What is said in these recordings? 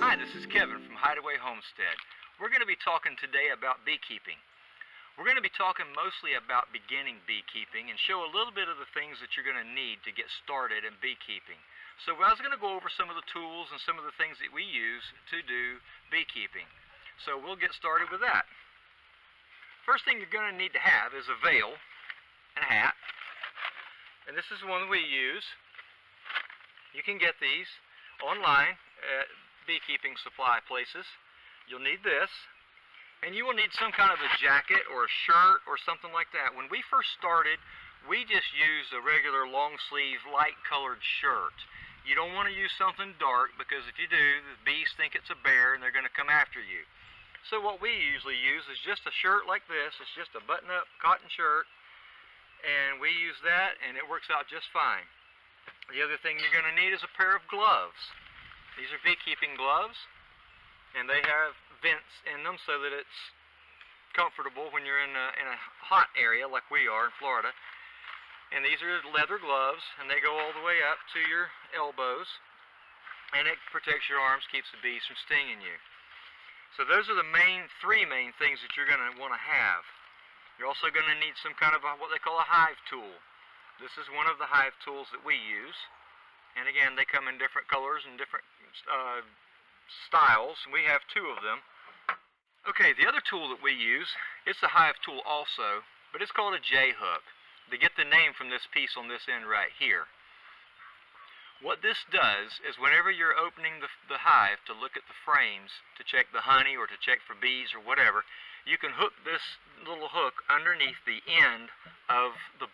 Hi, this is Kevin from Hideaway Homestead. We're going to be talking today about beekeeping. We're going to be talking mostly about beginning beekeeping and show a little bit of the things that you're going to need to get started in beekeeping. So I was going to go over some of the tools and some of the things that we use to do beekeeping. So we'll get started with that. First thing you're going to need to have is a veil and a hat. And this is one we use. You can get these online at beekeeping supply places. You'll need this, and you will need some kind of a jacket or a shirt or something like that. When we first started, we just used a regular long sleeve light colored shirt. You don't want to use something dark, because if you do, the bees think it's a bear and they're going to come after you. So what we usually use is just a shirt like this. It's just a button up cotton shirt, and we use that and it works out just fine. The other thing you're going to need is a pair of gloves. These are beekeeping gloves, and they have vents in them so that it's comfortable when you're in a hot area like we are in Florida. And these are leather gloves, and they go all the way up to your elbows, and it protects your arms, keeps the bees from stinging you. So those are the three main things that you're going to want to have. You're also going to need some kind of what they call a hive tool. This is one of the hive tools that we use. And again, they come in different colors and different styles. We have two of them. Okay, the other tool that we use, it's a hive tool also, but it's called a J-hook. They get the name from this piece on this end right here. What this does is whenever you're opening the hive to look at the frames, to check the honey or to check for bees or whatever, you can hook this little hook underneath the end of the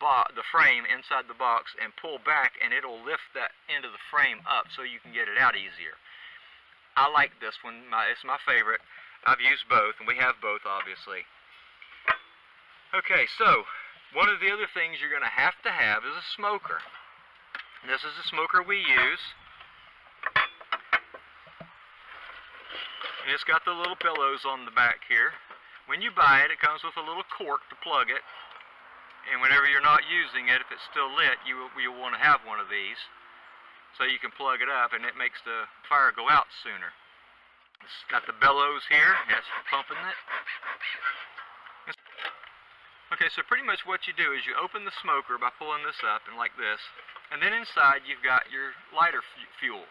frame inside the box and pull back, and it'll lift that end of the frame up so you can get it out easier. I like this one. It's my favorite. I've used both, and we have both obviously. Okay, so one of the other things you're going to have is a smoker. This is the smoker we use. And it's got the little bellows on the back here. When you buy it, it comes with a little cork to plug it. And whenever you're not using it, if it's still lit, you'll want to have one of these. So you can plug it up, and it makes the fire go out sooner. It's got the bellows here. That's pumping it. Okay, so pretty much what you do is you open the smoker by pulling this up, and like this. And then inside you've got your lighter fuel.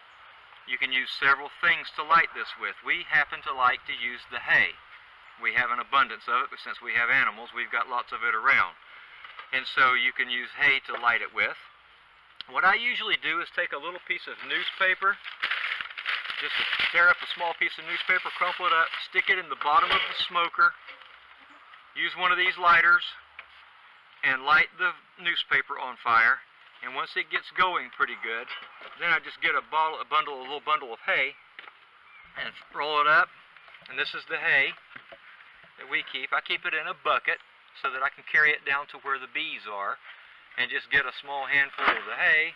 You can use several things to light this with. We happen to like to use the hay. We have an abundance of it, but since we have animals, we've got lots of it around. And so you can use hay to light it with. What I usually do is take a little piece of newspaper, just tear up a small piece of newspaper, crumple it up, stick it in the bottom of the smoker, use one of these lighters, and light the newspaper on fire. And once it gets going pretty good, then I just get a little bundle of hay and roll it up. And this is the hay that we keep. I keep it in a bucket so that I can carry it down to where the bees are, and just get a small handful of the hay,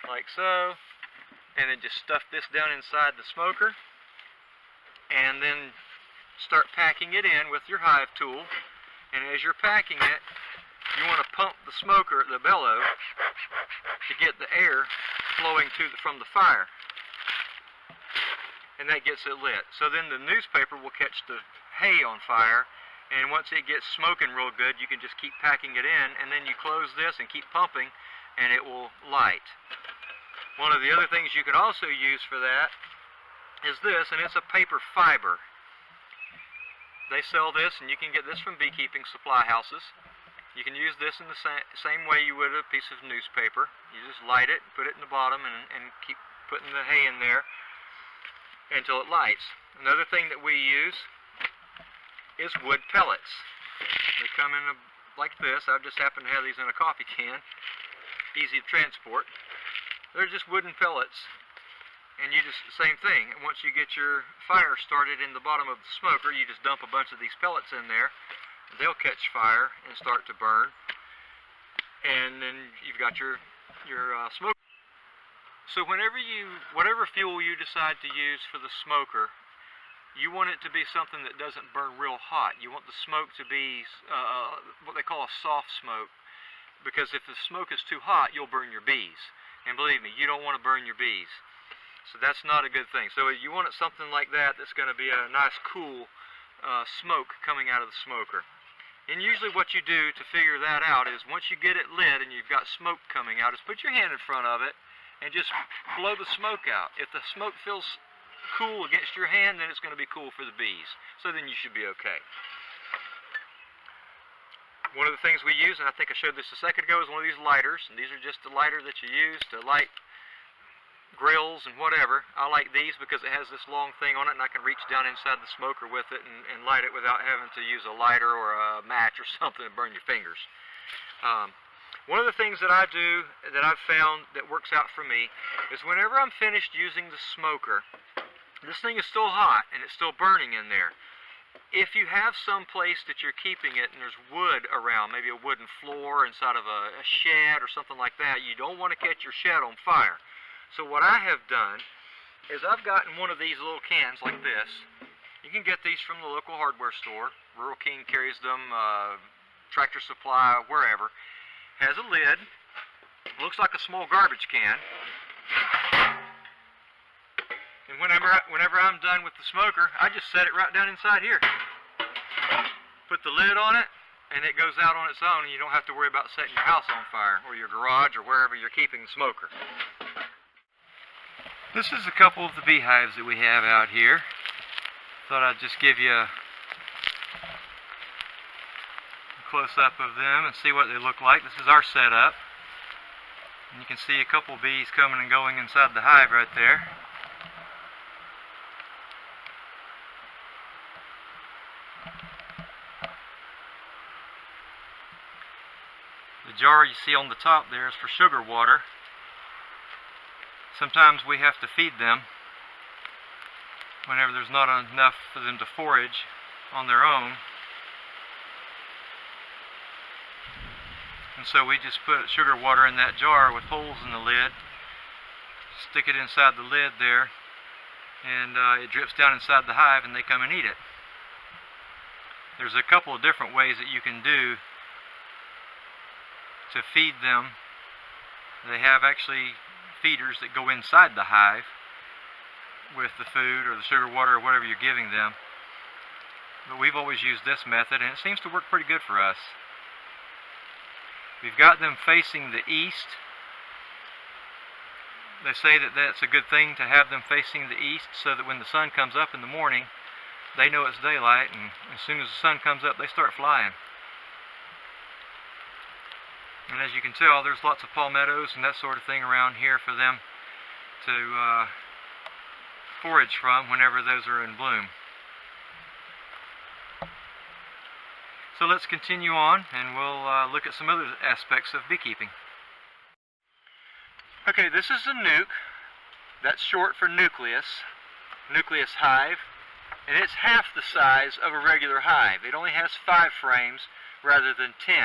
like so, and then just stuff this down inside the smoker, and then start packing it in with your hive tool. And as you're packing it, you want to pump the smoker, the bellow, to get the air flowing from the fire. And that gets it lit. So then the newspaper will catch the hay on fire, and once it gets smoking real good, you can just keep packing it in, and then you close this and keep pumping, and it will light. One of the other things you can also use for that is this, and it's a paper fiber. They sell this, and you can get this from beekeeping supply houses. You can use this in the same way you would a piece of newspaper. You just light it, put it in the bottom, and keep putting the hay in there until it lights. Another thing that we use is wood pellets. They come in like this. I just happen to have these in a coffee can. Easy to transport. They're just wooden pellets. And you just, same thing. And once you get your fire started in the bottom of the smoker, you just dump a bunch of these pellets in there. They'll catch fire and start to burn. And then you've got your smoker. So whatever fuel you decide to use for the smoker, you want it to be something that doesn't burn real hot. You want the smoke to be what they call a soft smoke, because if the smoke is too hot, you'll burn your bees. And believe me, you don't want to burn your bees. So that's not a good thing. So you want it something like that that's going to be a nice cool smoke coming out of the smoker. And usually what you do to figure that out is once you get it lit and you've got smoke coming out, is put your hand in front of it and just blow the smoke out. If the smoke feels cool against your hand, then it's going to be cool for the bees. So then you should be okay. One of the things we use, and I think I showed this a second ago, is one of these lighters. And these are just the lighter that you use to light grills and whatever. I like these because it has this long thing on it and I can reach down inside the smoker with it and light it without having to use a lighter or a match or something to burn your fingers. One of the things that I do that I've found that works out for me is whenever I'm finished using the smoker, this thing is still hot and it's still burning in there. If you have some place that you're keeping it and there's wood around, maybe a wooden floor inside of a shed or something like that, you don't want to catch your shed on fire. So what I have done is I've gotten one of these little cans like this. You can get these from the local hardware store. Rural King carries them, Tractor Supply, wherever. Has a lid. Looks like a small garbage can. And whenever I'm done with the smoker, I just set it right down inside here. Put the lid on it, and it goes out on its own, and you don't have to worry about setting your house on fire, or your garage, or wherever you're keeping the smoker. This is a couple of the beehives that we have out here. Thought I'd just give you a close-up of them and see what they look like. This is our setup. And you can see a couple bees coming and going inside the hive right there. The jar you see on the top there is for sugar water. Sometimes we have to feed them whenever there's not enough for them to forage on their own. And so we just put sugar water in that jar with holes in the lid, stick it inside the lid there, and it drips down inside the hive and they come and eat it. There's a couple of different ways that you can do to feed them. They have actually feeders that go inside the hive with the food or the sugar water or whatever you're giving them. But we've always used this method and it seems to work pretty good for us. We've got them facing the east. They say that that's a good thing to have them facing the east so that when the sun comes up in the morning, they know it's daylight, and as soon as the sun comes up, they start flying. And as you can tell, there's lots of palmettos and that sort of thing around here for them to forage from whenever those are in bloom. So let's continue on and we'll look at some other aspects of beekeeping. Okay, this is a nuke. That's short for Nucleus Hive, and it's half the size of a regular hive. It only has 5 frames rather than 10.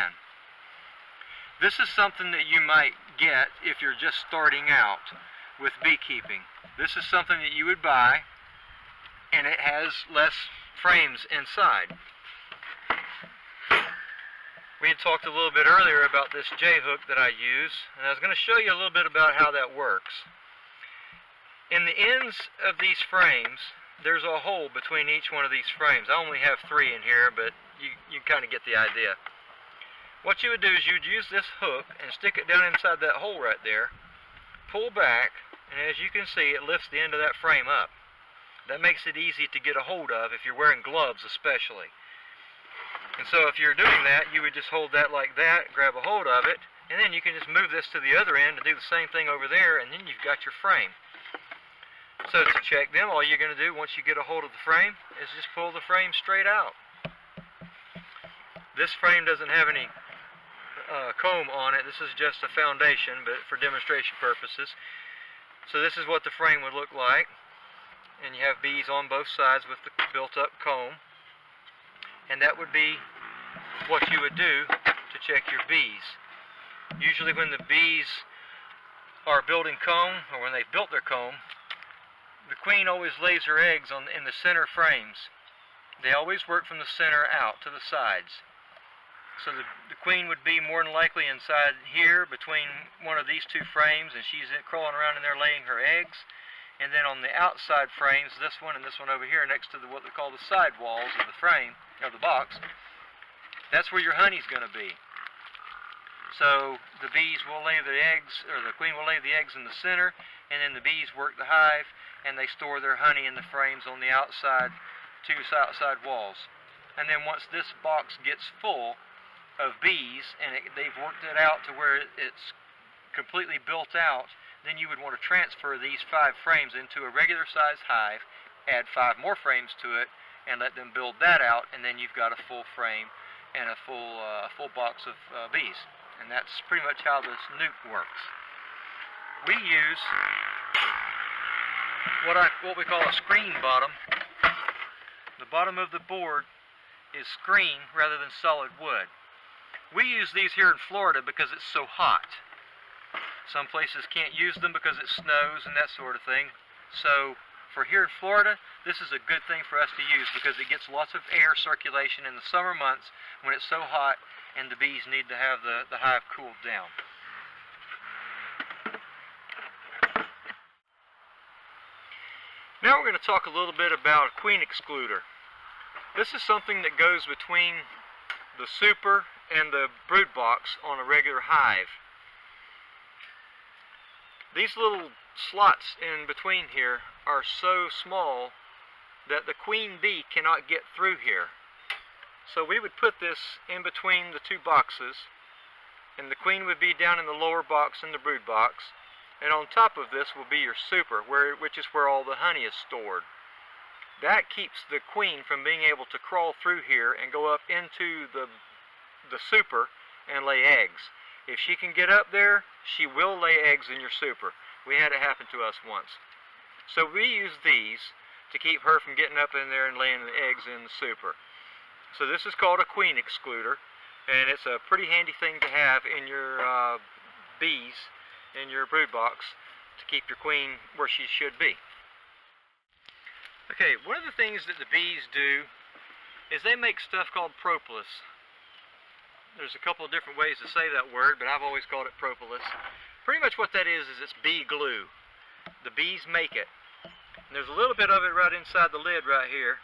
This is something that you might get if you're just starting out with beekeeping. This is something that you would buy, and it has less frames inside. We had talked a little bit earlier about this J-hook that I use, and I was going to show you a little bit about how that works. In the ends of these frames, there's a hole between each one of these frames. I only have 3 in here, but you kind of get the idea. What you would do is you'd use this hook and stick it down inside that hole right there, pull back, and as you can see, it lifts the end of that frame up. That makes it easy to get a hold of if you're wearing gloves especially. And so if you're doing that, you would just hold that like that, grab a hold of it, and then you can just move this to the other end and do the same thing over there, and then you've got your frame. So to check them, all you're going to do once you get a hold of the frame is just pull the frame straight out. This frame doesn't have any comb on it. This is just a foundation, but for demonstration purposes. So this is what the frame would look like, and you have bees on both sides with the built-up comb. And that would be what you would do to check your bees. Usually when the bees are building comb, or when they've built their comb, the queen always lays her eggs in the center frames. They always work from the center out to the sides. So the queen would be more than likely inside here between one of these 2 frames, and she's crawling around in there laying her eggs. And then on the outside frames, this one and this one over here next to what they call the side walls of the frame, of the box, that's where your honey's going to be. So the bees will lay the eggs, or the queen will lay the eggs in the center, and then the bees work the hive, and they store their honey in the frames on the outside, two outside walls. And then once this box gets full of bees, and they've worked it out to where it's completely built out, then you would want to transfer these 5 frames into a regular size hive, add 5 more frames to it, and let them build that out, and then you've got a full frame and a full box of bees. And that's pretty much how this nuke works. We use what we call a screen bottom. The bottom of the board is screen rather than solid wood. We use these here in Florida because it's so hot. Some places can't use them because it snows and that sort of thing. So for here in Florida, this is a good thing for us to use because it gets lots of air circulation in the summer months when it's so hot and the bees need to have the hive cooled down. Now we're going to talk a little bit about a queen excluder. This is something that goes between the super and the brood box on a regular hive. These little slots in between here are so small that the queen bee cannot get through here. So we would put this in between the 2 boxes, and the queen would be down in the lower box in the brood box, and on top of this will be your super, which is where all the honey is stored. That keeps the queen from being able to crawl through here and go up into the super and lay eggs. If she can get up there, she will lay eggs in your super. We had it happen to us once. So we use these to keep her from getting up in there and laying the eggs in the super. So this is called a queen excluder, and it's a pretty handy thing to have in your bees, in your brood box, to keep your queen where she should be. Okay, one of the things that the bees do is they make stuff called propolis. There's a couple of different ways to say that word, but I've always called it propolis. Pretty much what that is it's bee glue. The bees make it. And there's a little bit of it right inside the lid right here.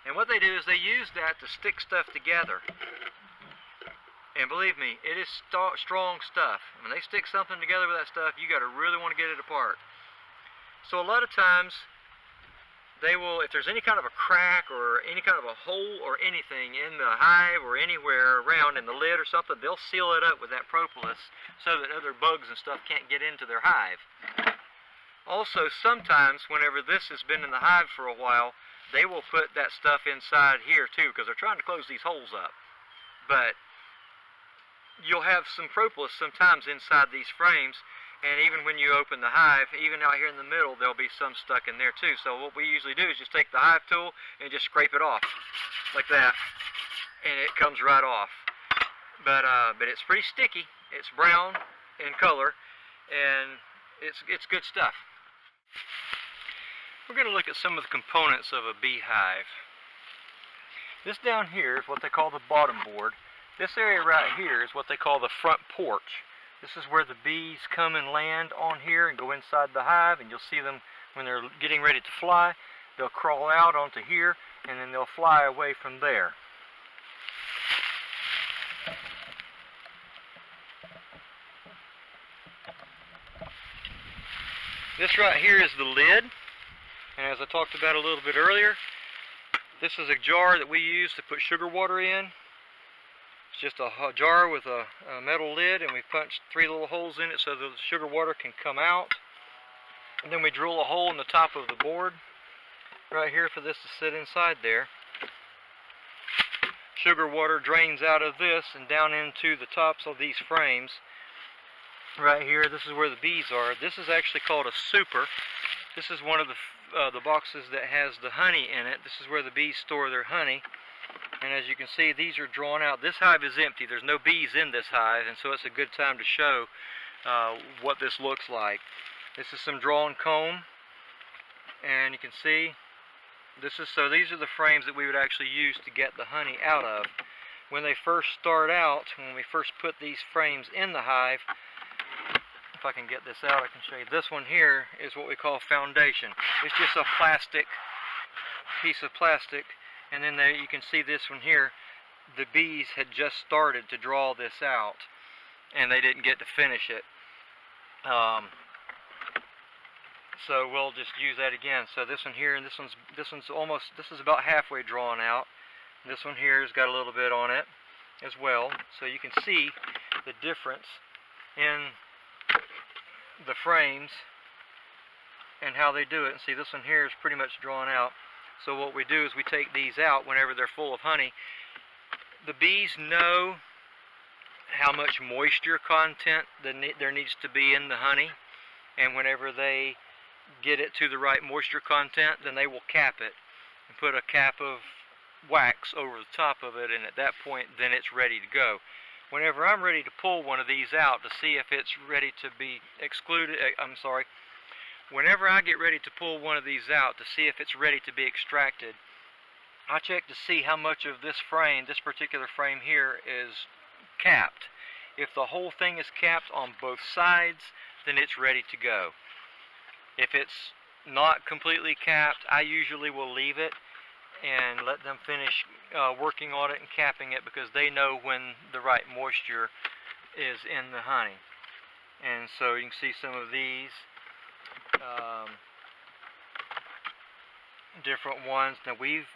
And what they do is they use that to stick stuff together. And believe me, it is strong stuff. When they stick something together with that stuff, you got to really want to get it apart. So a lot of times, they will, if there's any kind of a crack or any kind of a hole or anything in the hive or anywhere around in the lid or something, they'll seal it up with that propolis so that other bugs and stuff can't get into their hive. Also, sometimes whenever this has been in the hive for a while, they will put that stuff inside here too because they're trying to close these holes up. But you'll have some propolis sometimes inside these frames, and even when you open the hive, even out here in the middle, there'll be some stuck in there too. So what we usually do is just take the hive tool and just scrape it off like that, and it comes right off. But it's pretty sticky. It's brown in color, and it's good stuff. We're going to look at some of the components of a beehive. This down here is what they call the bottom board. This area right here is what they call the front porch. This is where the bees come and land on here and go inside the hive, and you'll see them when they're getting ready to fly. They'll crawl out onto here, and then they'll fly away from there. This right here is the lid, and as I talked about a little bit earlier, this is a jar that we use to put sugar water in. It's just a jar with a metal lid, and we punched 3 little holes in it so the sugar water can come out. And then we drill a hole in the top of the board right here for this to sit inside there. Sugar water drains out of this and down into the tops of these frames. Right here, this is where the bees are. This is actually called a super. This is one of the boxes that has the honey in it. This is where the bees store their honey. And as you can see, these are drawn out. This hive is empty. There's no bees in this hive, and so it's a good time to show what this looks like. This is some drawn comb, and you can see these are the frames that we would actually use to get the honey out of. When they first start out, when we first put these frames in the hive, if if I can get this out, I can show you. This one here is what we call foundation. It's just a piece of plastic, and then there you can see this one here. The bees had just started to draw this out, and they didn't get to finish it. So we'll just use that again. So this one here, and this is about halfway drawn out. This one here has got a little bit on it as well. So you can see the difference in the frames and how they do it. And see, this one here is pretty much drawn out. So what we do is we take these out whenever they're full of honey. The bees know how much moisture content there needs to be in the honey, and whenever they get it to the right moisture content, then they will cap it and put a cap of wax over the top of it, and at that point then it's ready to go. Whenever I'm ready to pull one of these out to see if it's ready to be excluded, whenever I get ready to pull one of these out to see if it's ready to be extracted, I check to see how much of this frame, this particular frame here, is capped. If the whole thing is capped on both sides, then it's ready to go. If it's not completely capped, I usually will leave it and let them finish working on it and capping it, because they know when the right moisture is in the honey. And so you can see some of these different ones. Now we've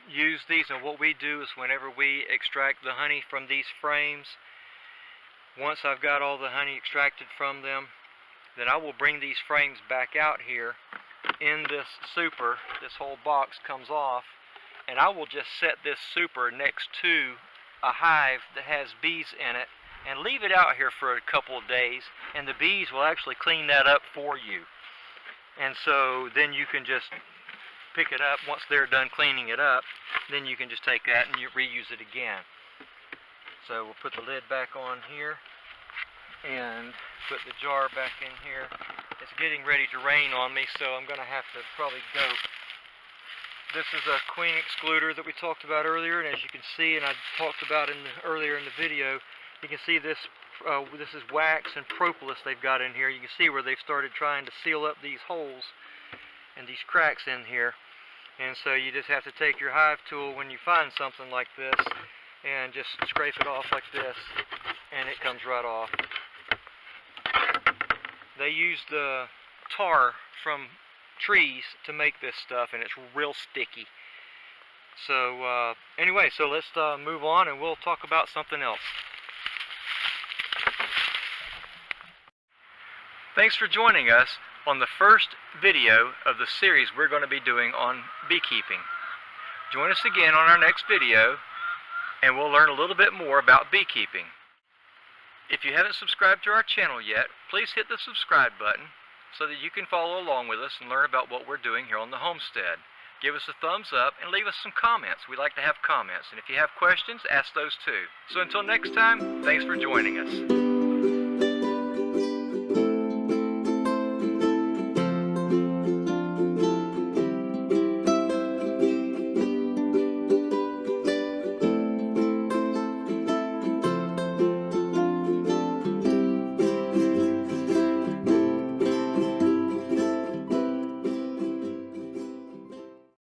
used these, and what we do is whenever we extract the honey from these frames, once I've got all the honey extracted from them, then I will bring these frames back out here in this super. This whole box comes off, and I will just set this super next to a hive that has bees in it and leave it out here for a couple of days, and the bees will actually clean that up for you. And so then you can just pick it up once they're done cleaning it up. Then you can just take that and you reuse it again. So we'll put the lid back on here and put the jar back in here. It's getting ready to rain on me, so I'm going to have to probably go. This is a queen excluder that we talked about earlier, and as you can see, and I talked about earlier in the video, you can see this this is wax and propolis they've got in here. You can see where they've started trying to seal up these holes and these cracks in here. And so you just have to take your hive tool when you find something like this and just scrape it off like this, and it comes right off. They use the tar from trees to make this stuff, and it's real sticky. So anyway, so let's move on and we'll talk about something else. Thanks for joining us on the first video of the series we're going to be doing on beekeeping. Join us again on our next video, and we'll learn a little bit more about beekeeping. If you haven't subscribed to our channel yet, please hit the subscribe button so that you can follow along with us and learn about what we're doing here on the homestead. Give us a thumbs up and leave us some comments. We like to have comments, and if you have questions, ask those too. So until next time, thanks for joining us.